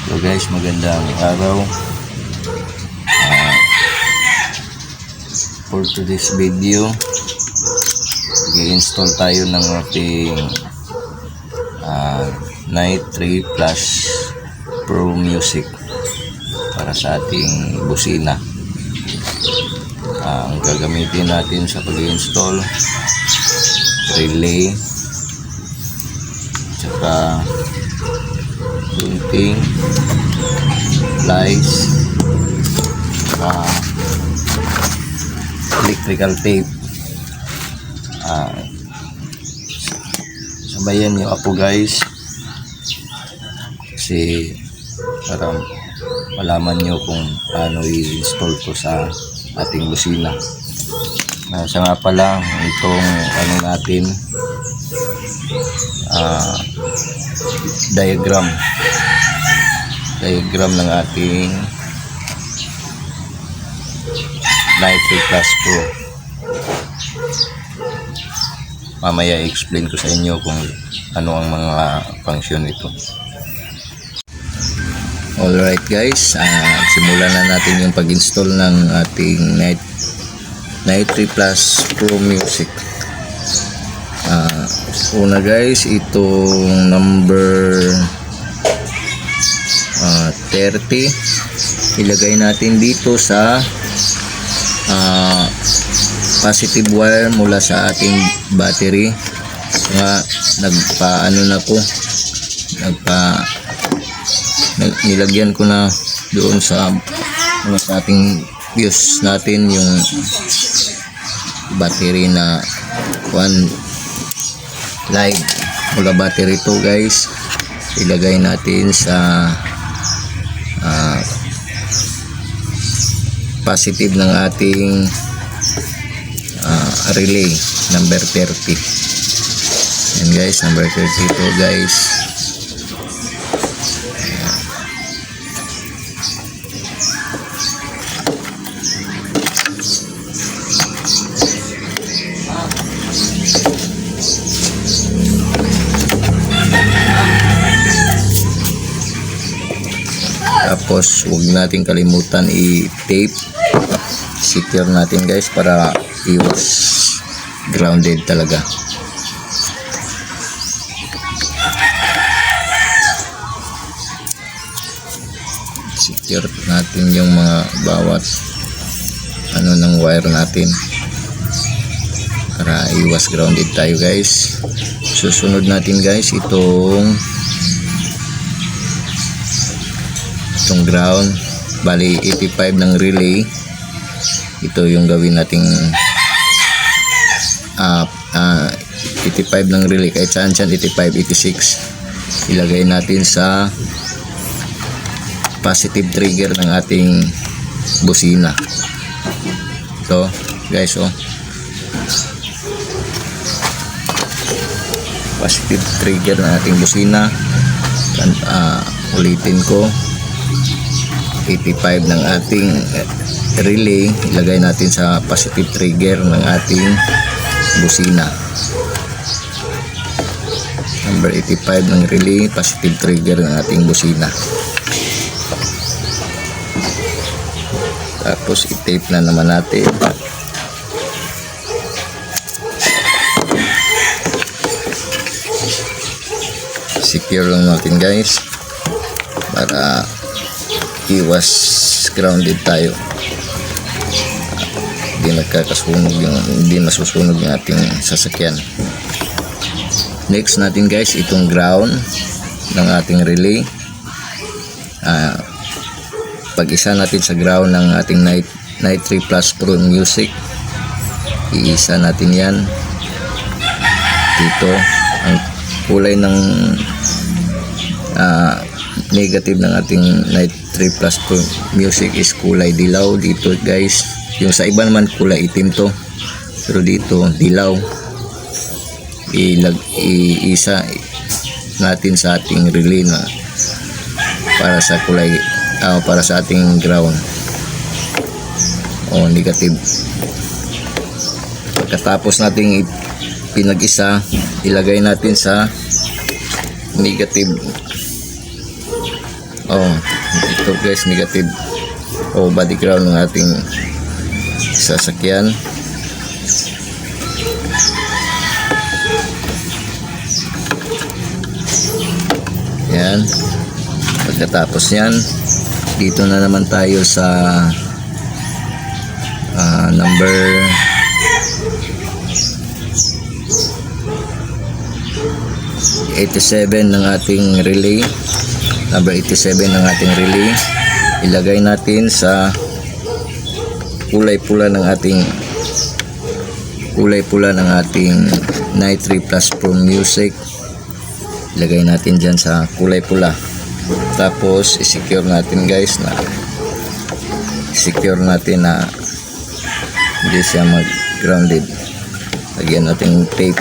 So guys, magandang araw. For today's video, i-install tayo ng ating Night 3 Plus Pro Music para sa ating busina. Ang gagamitin natin sa pag-install, relay, tsaka gunting, plies, electrical tape. Sabayan nyo ako guys, kasi para malaman nyo kung paano i-install ko sa ating busina. Sa nga pala itong natin, diagram ng ating Night 3 Plus Pro. Mamaya i-explain ko sa inyo kung ano ang mga function nito. Alright guys, simulan na natin yung pag-install ng ating Night 3 Plus Pro Music. Una guys, itong number 30 ilagay natin dito sa positive wire mula sa ating battery. Nilagyan ko na doon sa ating fuse natin yung battery na live mula battery to guys. Ilagay natin sa positive ng ating relay number 30. And guys, number 30 to guys. Tapos huwag natin kalimutan i-tape, secure natin guys para iwas grounded talaga. Secure natin yung mga bawat ng wire natin para iwas grounded tayo guys. Susunod natin guys itong ground, bali 85 ng relay. Ito yung gawin nating 85 ng relay, kahit saan 85, 86 ilagay natin sa positive trigger ng ating busina. Ito guys, positive trigger ng ating busina. Ulitin ko, 85 ng ating relay ilagay natin sa positive trigger ng ating busina. Number 85 ng relay, positive trigger ng ating busina. Tapos i-tape na naman natin. Secure lang natin guys para iwas grounded tayo. Hindi masusunog yung ating sasakyan. Next natin guys, itong ground ng ating relay. Pag-isa natin sa ground ng ating Night 3 Plus Pro Music, iisa natin yan dito. Ang kulay ng negative ng ating Night 3 Plus Pro Music is kulay dilaw dito guys. Yung sa iba naman kulay itim to, pero dito dilaw. Iisa natin sa ating relay na para sa kulay para sa ating ground negative. Pagkatapos nating pinag-isa, ilagay natin sa negative Oh, ito guys, negative o body ground ng ating sasakyan. Yan. Pagkatapos yan, dito na naman tayo sa number 87 ng ating relay. Number 87 ng ating relay. Ilagay natin sa kulay pula ng ating Night 3 Plus Pro Music. Ilagay natin dyan sa kulay pula. Tapos i-secure natin guys, na hindi siya mag-grounded. Lagyan natin tape.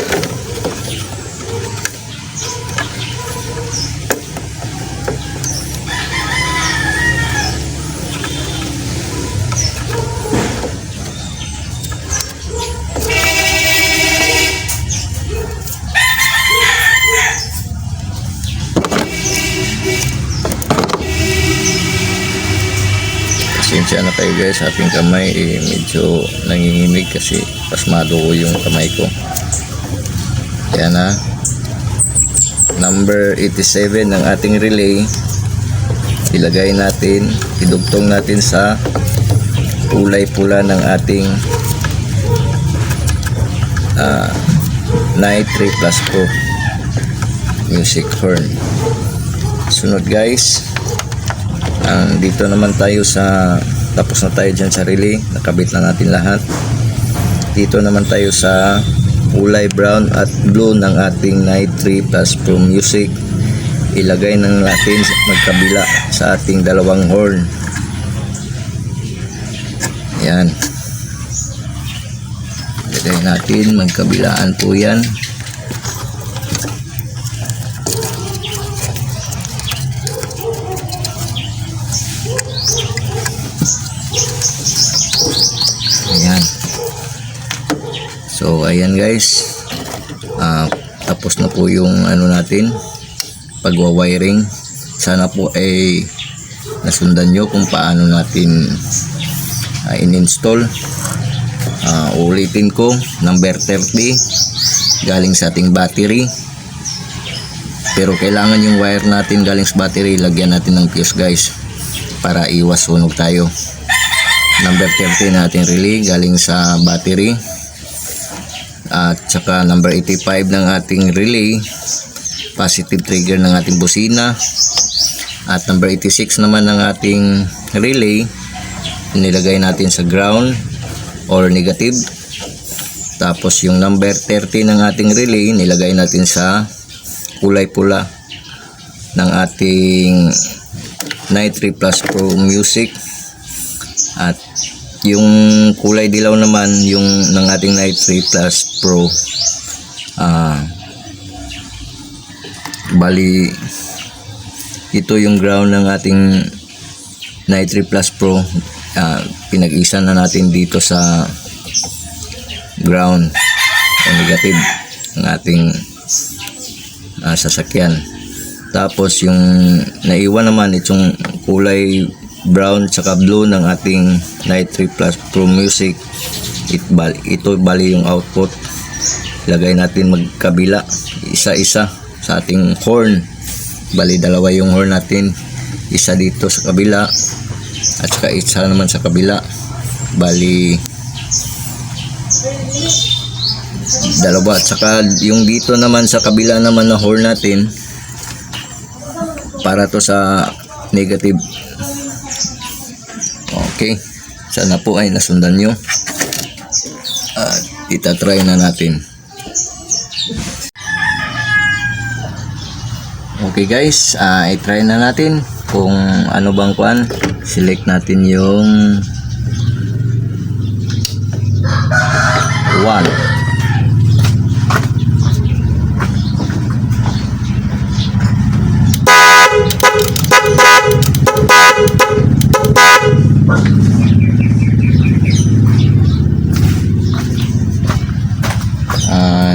Pasensya na kayo guys, ating kamay medyo nangingimig kasi pasmado ko yung kamay ko. Yan na. Number 87 ng ating relay. Ilagay natin, idugtong natin sa kulay pula ng ating Night 3 Plus Pro Music horn. Sunod guys, dito naman tayo sa, tapos na tayo dyan sa relay, nakabit na natin lahat. Dito naman tayo sa kulay brown at blue ng ating Night 3 Plus Pro Music. Ilagay ng natin magkabila sa ating dalawang horn. Yan, ilagay natin magkabilaan po yan. Ayan. So ayan guys, tapos na po yung natin, pagwa-wiring. Sana po ay nasundan nyo kung paano natin in-install. Ulitin ko, number 30 galing sa ating battery, pero kailangan yung wire natin galing sa battery lagyan natin ng fuse guys, para iwas sunog tayo. Number 30 na ating relay galing sa battery, at saka number 85 ng ating relay, positive trigger ng ating busina. At number 86 naman ng ating relay, nilagay natin sa ground or negative. Tapos yung number 30 ng ating relay, nilagay natin sa kulay pula ng ating Night 3 Plus Pro Music. At yung kulay dilaw naman yung ng ating Night 3 Plus Pro, bali ito yung ground ng ating Night 3 Plus Pro. Pinag-isa na natin dito sa ground o negative ng ating sasakyan. Tapos yung naiwan naman itong kulay brown tsaka blue ng ating Night 3 Plus Pro Music. Ito bali yung output. Lagay natin magkabila, isa-isa sa ating horn. Bali dalawa yung horn natin, isa dito sa kabila at saka isa naman sa kabila. Bali dalawa, at saka yung dito naman sa kabila naman na horn natin, para to sa negative. Okay, sana po ay nasundan nyo. Itatry na natin. Okay guys, i-try na natin kung ano bang kuan. Select natin yung 1.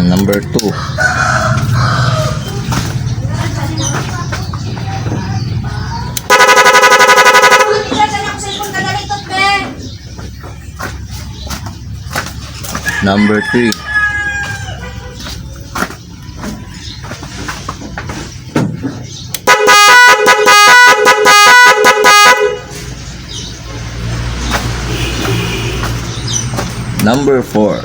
Number 2. Number 3. Number 4.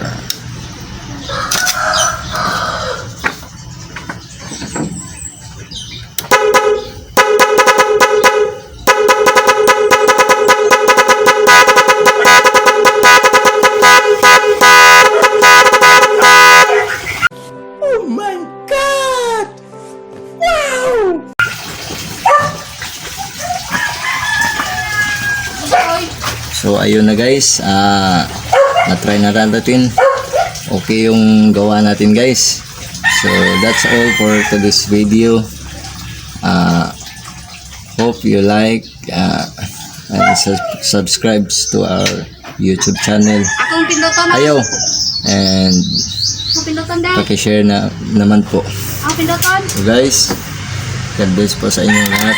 Oh my God! Wow! So ayun na guys, na-try na natin. Okay yung gawa natin guys. So that's all for today's video. Hope you like and subscribe to our YouTube channel. Akong pindutan na. Ayaw. And Akong pindutan din. pakishare na naman po. Akong pindutan. So guys, God bless po sa inyong lahat.